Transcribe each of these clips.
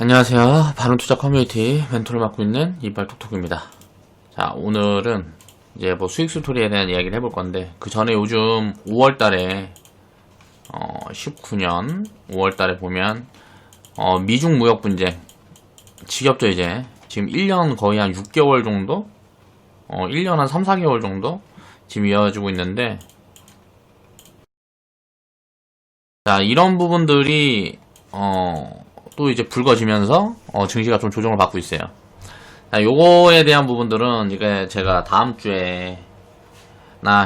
안녕하세요. 바른투자 커뮤니티 멘토를 맡고 있는 이빨톡톡입니다. 자, 오늘은 이제 뭐 수익 스토리에 대한 이야기를 해볼 건데, 그 전에 요즘 5월달에 19년 5월달에 보면 미중 무역 분쟁 지겹죠. 이제 지금 1년 거의 한 6개월 정도, 1년 한 3, 4개월 정도 지금 이어지고 있는데, 자, 이런 부분들이 또 이제 불거지면서 증시가 좀 조정을 받고 있어요. 자, 요거에 대한 부분들은 이게 제가 다음 주에나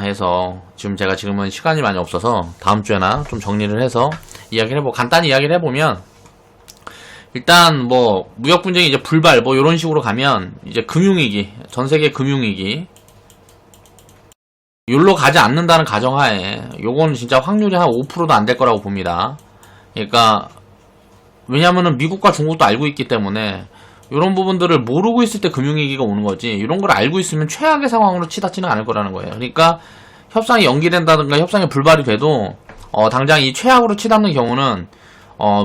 해서, 지금은 시간이 많이 없어서 다음 주에나 좀 정리를 해서 이야기를 해보고, 간단히 이야기를 해보면, 일단 뭐 무역 분쟁이 이제 불발 뭐 요런 식으로 가면 이제 금융위기, 전 세계 금융위기 요로 가지 않는다는 가정하에 요거는 진짜 확률이 한 5%도 안 될 거라고 봅니다. 그러니까 왜냐면은 미국과 중국도 알고 있기 때문에 이런 부분들을 모르고 있을 때 금융위기가 오는 거지, 이런 걸 알고 있으면 최악의 상황으로 치닫지는 않을 거라는 거예요. 그러니까 협상이 연기된다든가 협상이 불발이 돼도 당장 이 최악으로 치닫는 경우는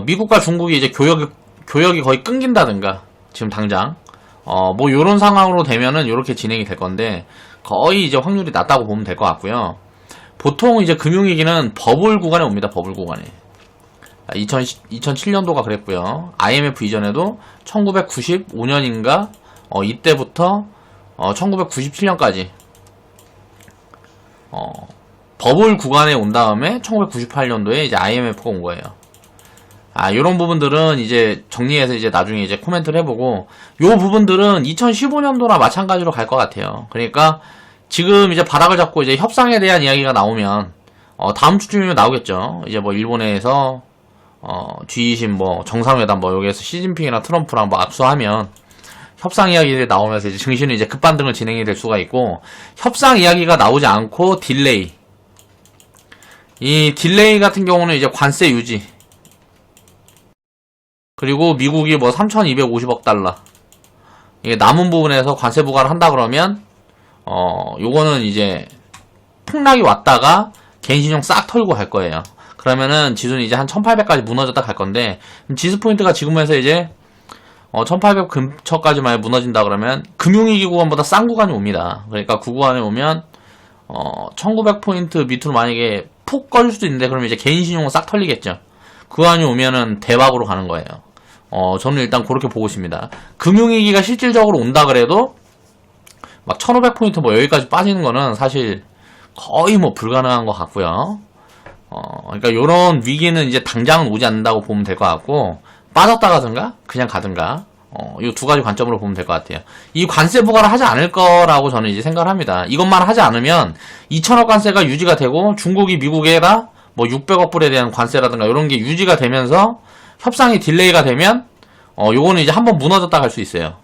미국과 중국이 이제 교역이 거의 끊긴다든가, 지금 당장 뭐 요런 상황으로 되면은 요렇게 진행이 될 건데, 거의 이제 확률이 낮다고 보면 될 것 같고요. 보통 이제 금융위기는 버블 구간에 옵니다. 버블 구간에. 2007년도가 그랬고요. IMF 이전에도 1995년인가 이때부터 1997년까지 버블 구간에 온 다음에 1998년도에 이제 IMF가 온 거예요. 요런 부분들은 이제 정리해서 이제 나중에 이제 코멘트를 해보고, 요 부분들은 2015년도나 마찬가지로 갈 것 같아요. 그러니까 지금 이제 발악을 잡고 이제 협상에 대한 이야기가 나오면 다음 주쯤이면 나오겠죠. 이제 뭐 일본에서 G20 뭐 정상회담 뭐 여기에서 시진핑이나 트럼프랑 뭐 압수하면 협상 이야기들이 나오면서 이제 증시는 이제 급반등을 진행이 될 수가 있고, 협상 이야기가 나오지 않고 딜레이, 이 딜레이 같은 경우는 이제 관세 유지, 그리고 미국이 뭐 3,250억 달러 이게 남은 부분에서 관세 부과를 한다 그러면 요거는 이제 폭락이 왔다가 개인신용 싹 털고 갈 거예요. 그러면은 지수는 이제 한 1800까지 무너졌다 갈 건데, 지수 포인트가 지금에서 이제 1800 근처까지만 무너진다 그러면 금융위기 구간보다 싼 구간이 옵니다. 그러니까 그 구간에 오면 1900포인트 밑으로 만약에 푹 꺼질 수도 있는데, 그러면 이제 개인신용은 싹 털리겠죠. 그 구간이 오면은 대박으로 가는 거예요. 저는 일단 그렇게 보고 있습니다. 금융위기가 실질적으로 온다 그래도 막 1500포인트 뭐 여기까지 빠지는 거는 사실 거의 뭐 불가능한 것 같고요. 그러니까 요런 위기는 이제 당장은 오지 않는다고 보면 될 것 같고, 빠졌다 가든가 그냥 가든가, 요 두 가지 관점으로 보면 될 것 같아요. 이 관세 부과를 하지 않을 거라고 저는 이제 생각을 합니다. 이것만 하지 않으면 2000억 관세가 유지가 되고, 중국이 미국에다 뭐 600억 불에 대한 관세라든가 이런 게 유지가 되면서 협상이 딜레이가 되면 요거는 이제 한번 무너졌다 갈 수 있어요.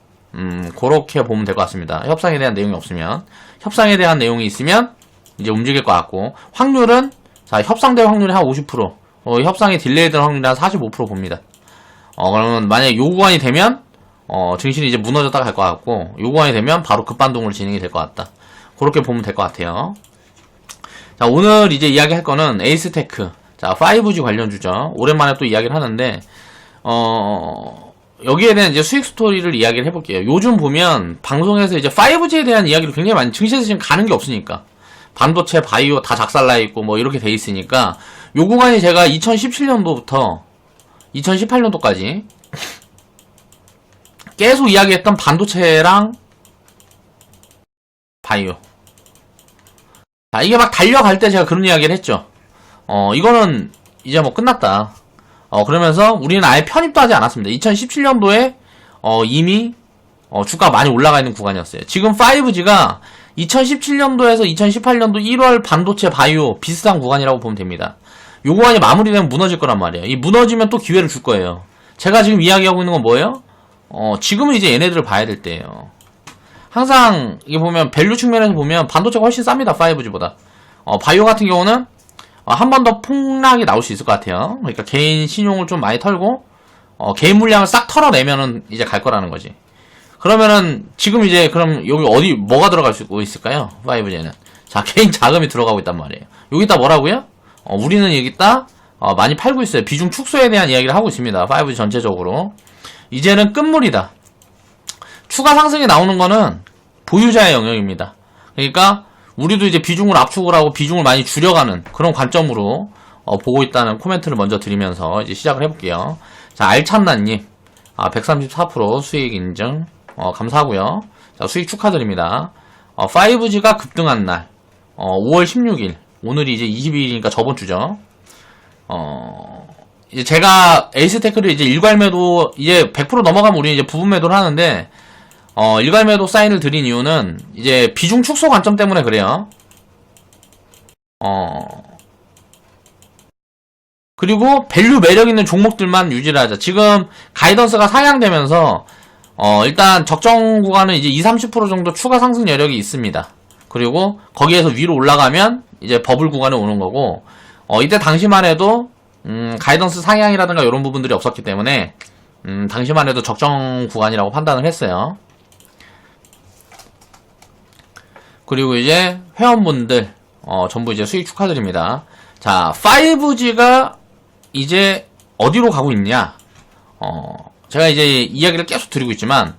그렇게 보면 될 것 같습니다. 협상에 대한 내용이 없으면. 협상에 대한 내용이 있으면 이제 움직일 것 같고, 확률은 자, 협상될 확률이 한 50%, 협상이 딜레이될 확률이 한 45% 봅니다. 그러면 만약에 요 구간이 되면 증시는 이제 무너졌다 갈 것 같고, 요 구간이 되면 바로 급반동으로 진행이 될 것 같다. 그렇게 보면 될 것 같아요. 자, 오늘 이제 이야기할 거는 에이스테크, 자, 5G 관련주죠. 오랜만에 또 이야기를 하는데, 여기에 대한 이제 수익 스토리를 이야기를 해볼게요. 요즘 보면 방송에서 이제 5G에 대한 이야기를 굉장히 많이, 증시에서 지금 가는 게 없으니까, 반도체, 바이오 다 작살나 있고 뭐 이렇게 돼 있으니까, 요 구간이 제가 2017년도부터 2018년도까지 계속 이야기했던 반도체랑 바이오. 자, 이게 막 달려갈 때 제가 그런 이야기를 했죠. 이거는 이제 뭐 끝났다. 그러면서 우리는 아예 편입도 하지 않았습니다. 2017년도에 이미 주가 많이 올라가 있는 구간이었어요. 지금 5G가 2017년도에서 2018년도 1월 반도체 바이오 비슷한 구간이라고 보면 됩니다. 요 구간이 마무리되면 무너질 거란 말이에요. 이 무너지면 또 기회를 줄 거예요. 제가 지금 이야기하고 있는 건 뭐예요? 지금은 이제 얘네들을 봐야 될 때예요. 항상 이게 보면 밸류 측면에서 보면 반도체가 훨씬 쌉니다. 5G보다. 바이오 같은 경우는 한 번 더 폭락이 나올 수 있을 것 같아요. 그러니까 개인 신용을 좀 많이 털고 개인 물량을 싹 털어내면은 이제 갈 거라는 거지. 그러면은 지금 이제 그럼 여기 어디 뭐가 들어갈 수 있을까요? 5G는 자, 개인 자금이 들어가고 있단 말이에요. 여기다 뭐라고요? 우리는 여기다 많이 팔고 있어요. 비중 축소에 대한 이야기를 하고 있습니다. 5G 전체적으로. 이제는 끝물이다. 추가 상승이 나오는 거는 보유자의 영역입니다. 그러니까 우리도 이제 비중을 압축을 하고 비중을 많이 줄여가는 그런 관점으로 보고 있다는 코멘트를 먼저 드리면서 이제 시작을 해볼게요. 자, 알참나님, 134% 수익 인증, 감사하고요. 자, 수익 축하드립니다. 5G가 급등한 날, 5월 16일, 오늘이 이제 22일이니까 저번 주죠. 이제 제가 에이스테크를 이제 일괄매도, 이제 100% 넘어가면 우리 이제 부분매도를 하는데, 일괄매도 사인을 드린 이유는, 이제 비중 축소 관점 때문에 그래요. 그리고 밸류 매력 있는 종목들만 유지를 하자. 지금 가이던스가 상향되면서 일단 적정 구간은 이제 20-30% 정도 추가 상승 여력이 있습니다. 그리고 거기에서 위로 올라가면 이제 버블 구간에 오는 거고, 이때 당시만 해도 가이던스 상향이라든가 이런 부분들이 없었기 때문에 당시만 해도 적정 구간이라고 판단을 했어요. 그리고 이제 회원분들 전부 이제 수익 축하드립니다. 자, 5G가 이제 어디로 가고 있냐? 제가 이제 이야기를 계속 드리고 있지만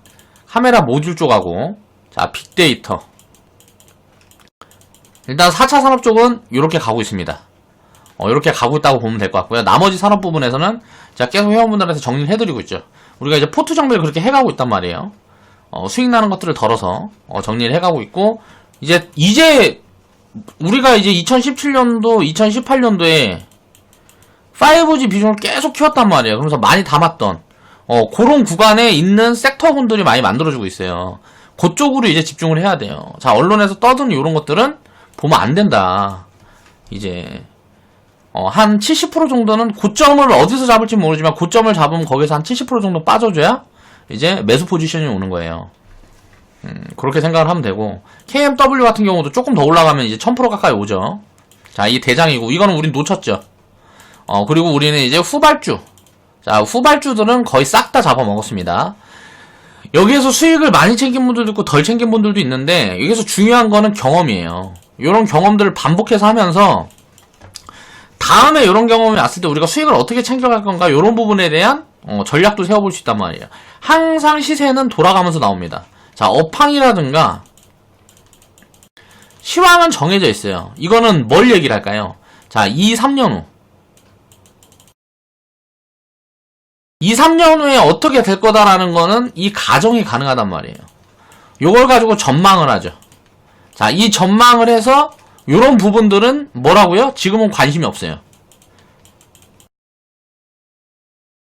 카메라 모듈 쪽하고, 자, 빅데이터, 일단 4차 산업 쪽은 이렇게 가고 있습니다. 이렇게 가고 있다고 보면 될 것 같고요. 나머지 산업 부분에서는 제가 계속 회원분들한테 정리를 해드리고 있죠. 우리가 이제 포트 정리를 그렇게 해가고 있단 말이에요. 수익 나는 것들을 덜어서 정리를 해가고 있고, 이제 우리가 이제 2017년도, 2018년도에 5G 비중을 계속 키웠단 말이에요. 그러면서 많이 담았던 그런 구간에 있는 섹터분들이 많이 만들어주고 있어요. 그쪽으로 이제 집중을 해야 돼요. 자, 언론에서 떠드는 이런 것들은 보면 안 된다. 이제 한 70% 정도는 고점을 어디서 잡을지 모르지만 고점을 잡으면 거기서 한 70% 정도 빠져줘야 이제 매수 포지션이 오는 거예요. 그렇게 생각을 하면 되고, KMW 같은 경우도 조금 더 올라가면 이제 1000% 가까이 오죠. 자, 이게 대장이고, 이거는 우린 놓쳤죠. 그리고 우리는 이제 후발주. 자, 후발주들은 거의 싹 다 잡아먹었습니다. 여기에서 수익을 많이 챙긴 분들도 있고 덜 챙긴 분들도 있는데, 여기서 중요한 거는 경험이에요. 이런 경험들을 반복해서 하면서 다음에 이런 경험이 왔을 때 우리가 수익을 어떻게 챙겨갈 건가, 이런 부분에 대한 전략도 세워볼 수 있단 말이에요. 항상 시세는 돌아가면서 나옵니다. 자, 업황이라든가 시황은 정해져 있어요. 이거는 뭘 얘기를 할까요? 자, 2-3년 후. 2-3년 후에 어떻게 될 거다라는 거는 이 가정이 가능하단 말이에요. 요걸 가지고 전망을 하죠. 자, 이 전망을 해서 요런 부분들은 뭐라고요? 지금은 관심이 없어요.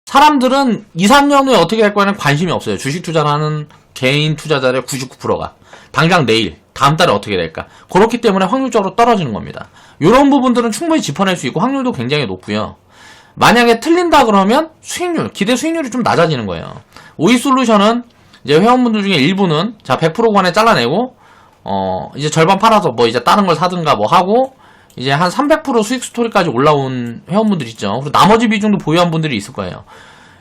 사람들은 2-3년 후에 어떻게 될 거에는 관심이 없어요. 주식 투자를 하는 개인 투자자의 99%가. 당장 내일, 다음 달에 어떻게 될까. 그렇기 때문에 확률적으로 떨어지는 겁니다. 요런 부분들은 충분히 짚어낼 수 있고 확률도 굉장히 높고요. 만약에 틀린다 그러면 수익률, 기대 수익률이 좀 낮아지는 거예요. 오이솔루션은 이제 회원분들 중에 일부는 자, 100% 구간에 잘라내고 이제 절반 팔아서 뭐 이제 다른 걸 사든가 뭐 하고 이제 한 300% 수익 스토리까지 올라온 회원분들 있죠. 그리고 나머지 비중도 보유한 분들이 있을 거예요.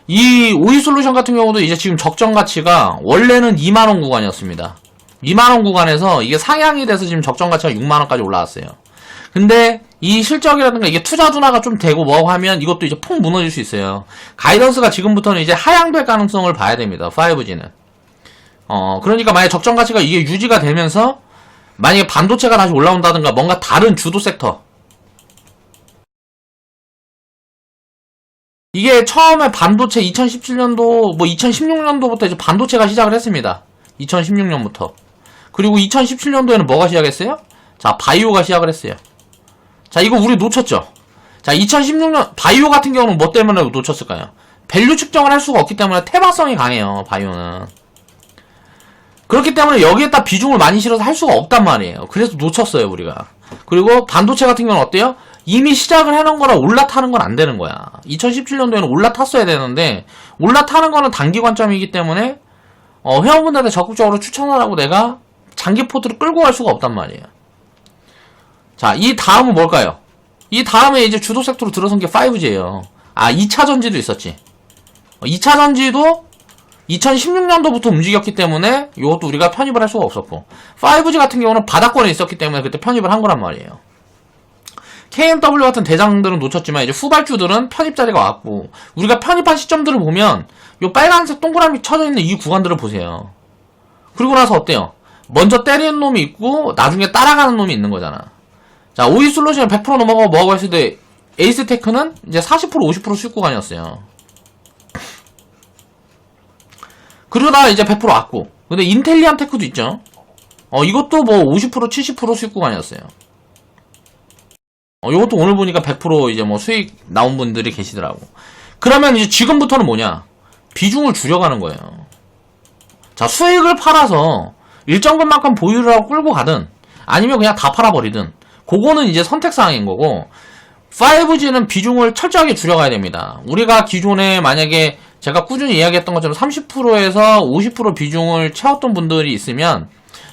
이 오이솔루션 같은 경우도 이제 지금 적정 가치가 원래는 2만원 구간이었습니다. 2만원 구간에서 이게 상향이 돼서 지금 적정 가치가 6만원까지 올라왔어요. 근데 이 실적이라든가 이게 투자 둔화가 좀 되고 뭐 하면 이것도 이제 폭 무너질 수 있어요. 가이던스가 지금부터는 이제 하향될 가능성을 봐야 됩니다. 5G는. 그러니까 만약에 적정 가치가 이게 유지가 되면서 만약에 반도체가 다시 올라온다든가 뭔가 다른 주도 섹터, 이게 처음에 반도체 2017년도, 뭐 2016년도부터 이제 반도체가 시작을 했습니다. 2016년부터. 그리고 2017년도에는 뭐가 시작했어요? 자, 바이오가 시작을 했어요. 자, 이거 우리 놓쳤죠? 자, 2016년, 바이오 같은 경우는 뭐 때문에 놓쳤을까요? 밸류 측정을 할 수가 없기 때문에 태반성이 강해요, 바이오는. 그렇기 때문에 여기에다 비중을 많이 실어서 할 수가 없단 말이에요. 그래서 놓쳤어요, 우리가. 그리고 반도체 같은 경우는 어때요? 이미 시작을 해놓은 거라 올라타는 건 안 되는 거야. 2017년도에는 올라탔어야 되는데 올라타는 거는 단기 관점이기 때문에 회원분들한테 적극적으로 추천을 하고 내가 장기 포트를 끌고 갈 수가 없단 말이에요. 자, 이 다음은 뭘까요? 이 다음에 이제 주도 섹터로 들어선 게 5G예요. 2차 전지도 있었지. 2차 전지도 2016년도부터 움직였기 때문에 이것도 우리가 편입을 할 수가 없었고, 5G 같은 경우는 바닥권에 있었기 때문에 그때 편입을 한 거란 말이에요. KMW 같은 대장들은 놓쳤지만 이제 후발주들은 편입 자리가 왔고, 우리가 편입한 시점들을 보면 요 빨간색 동그라미 쳐져 있는 이 구간들을 보세요. 그리고 나서 어때요? 먼저 때리는 놈이 있고 나중에 따라가는 놈이 있는 거잖아. 자, 오이 솔루션이 100% 넘어가고 뭐하고 했을 때 에이스테크는 이제 40% 50% 수익 구간이었어요. 그러다가 이제 100% 왔고, 근데 인텔리안 테크도 있죠. 이것도 뭐 50% 70% 수익 구간이었어요. 이것도 오늘 보니까 100% 이제 뭐 수익 나온 분들이 계시더라고. 그러면 이제 지금부터는 뭐냐? 비중을 줄여가는 거예요. 자, 수익을 팔아서 일정 금만큼 보유를 하고 끌고 가든, 아니면 그냥 다 팔아버리든, 그거는 이제 선택사항인 거고, 5G는 비중을 철저하게 줄여가야 됩니다. 우리가 기존에 만약에 제가 꾸준히 이야기했던 것처럼 30%에서 50% 비중을 채웠던 분들이 있으면,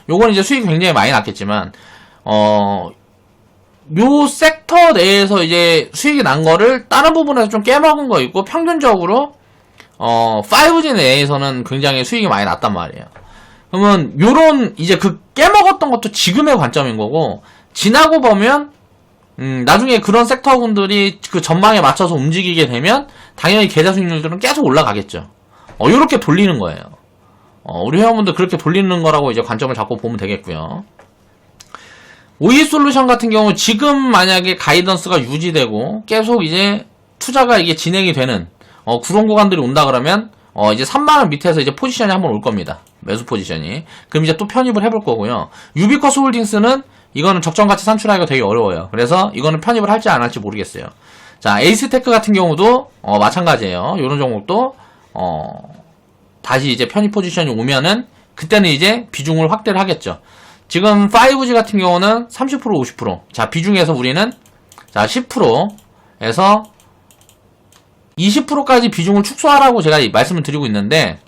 요건 이제 수익이 굉장히 많이 났겠지만, 요 섹터 내에서 이제 수익이 난 거를 다른 부분에서 좀 깨먹은 거 있고, 평균적으로 5G 내에서는 굉장히 수익이 많이 났단 말이에요. 그러면 요런 이제 그 깨먹었던 것도 지금의 관점인 거고, 지나고 보면 나중에 그런 섹터분들이 그 전망에 맞춰서 움직이게 되면 당연히 계좌 수익률들은 계속 올라가겠죠. 요렇게 돌리는 거예요. 우리 회원분들 그렇게 돌리는 거라고 이제 관점을 잡고 보면 되겠고요. 오이 솔루션 같은 경우 지금 만약에 가이던스가 유지되고 계속 이제 투자가 이게 진행이 되는 그런 구간들이 온다 그러면 이제 3만원 밑에서 이제 포지션이 한번 올 겁니다. 매수 포지션이. 그럼 이제 또 편입을 해볼 거고요. 유비커스 홀딩스는 이거는 적정가치 산출하기가 되게 어려워요. 그래서 이거는 편입을 할지 안 할지 모르겠어요. 자, 에이스테크 같은 경우도 마찬가지예요. 요런 종목도 다시 이제 편입 포지션이 오면은 그때는 이제 비중을 확대를 하겠죠. 지금 5G 같은 경우는 30% 50%. 자, 비중에서 우리는 자 10%에서 20%까지 비중을 축소하라고 제가 말씀을 드리고 있는데,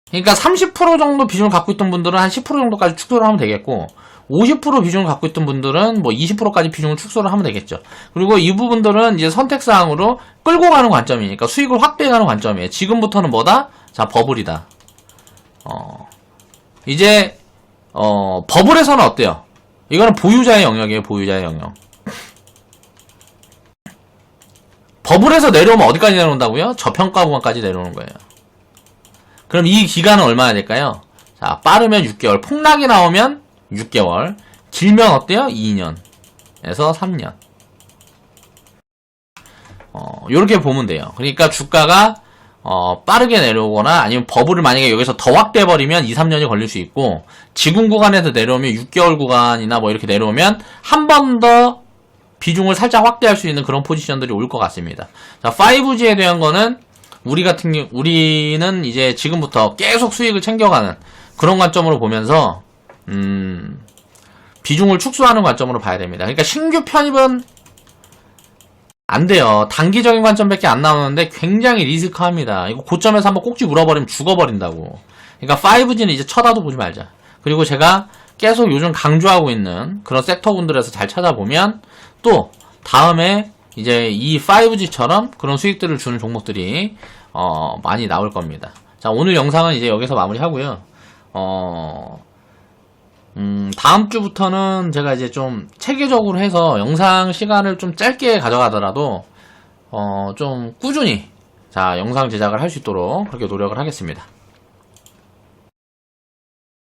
그러니까 30% 정도 비중을 갖고 있던 분들은 한 10% 정도까지 축소를 하면 되겠고, 50% 비중을 갖고 있던 분들은 뭐 20%까지 비중을 축소를 하면 되겠죠. 그리고 이 부분들은 이제 선택사항으로 끌고 가는 관점이니까 수익을 확대해가는 관점이에요. 지금부터는 뭐다? 자, 버블이다. 이제 버블에서는 어때요? 이거는 보유자의 영역이에요. 보유자의 영역. 버블에서 내려오면 어디까지 내려온다고요? 저평가 구간까지 내려오는 거예요. 그럼 이 기간은 얼마나 될까요? 자, 빠르면 6개월, 폭락이 나오면 6개월, 길면 어때요? 2년에서 3년. 요렇게 보면 돼요. 그러니까 주가가 빠르게 내려오거나 아니면 버블을 만약에 여기서 더 확대해버리면 2, 3년이 걸릴 수 있고, 지금 구간에서 내려오면 6개월 구간이나 뭐 이렇게 내려오면 한 번 더 비중을 살짝 확대할 수 있는 그런 포지션들이 올 것 같습니다. 자, 5G에 대한 거는 우리는 이제 지금부터 계속 수익을 챙겨가는 그런 관점으로 보면서 비중을 축소하는 관점으로 봐야 됩니다. 그러니까 신규 편입은 안 돼요. 단기적인 관점밖에 안 나오는데 굉장히 리스크합니다. 이거 고점에서 한번 꼭지 물어버리면 죽어버린다고. 그러니까 5G는 이제 쳐다도 보지 말자. 그리고 제가 계속 요즘 강조하고 있는 그런 섹터분들에서 잘 찾아보면 또 다음에 이제 이 5G처럼 그런 수익들을 주는 종목들이 많이 나올 겁니다. 자, 오늘 영상은 이제 여기서 마무리하고요. 다음 주부터는 제가 이제 좀 체계적으로 해서 영상 시간을 좀 짧게 가져가더라도 좀 꾸준히 자 영상 제작을 할 수 있도록 그렇게 노력을 하겠습니다.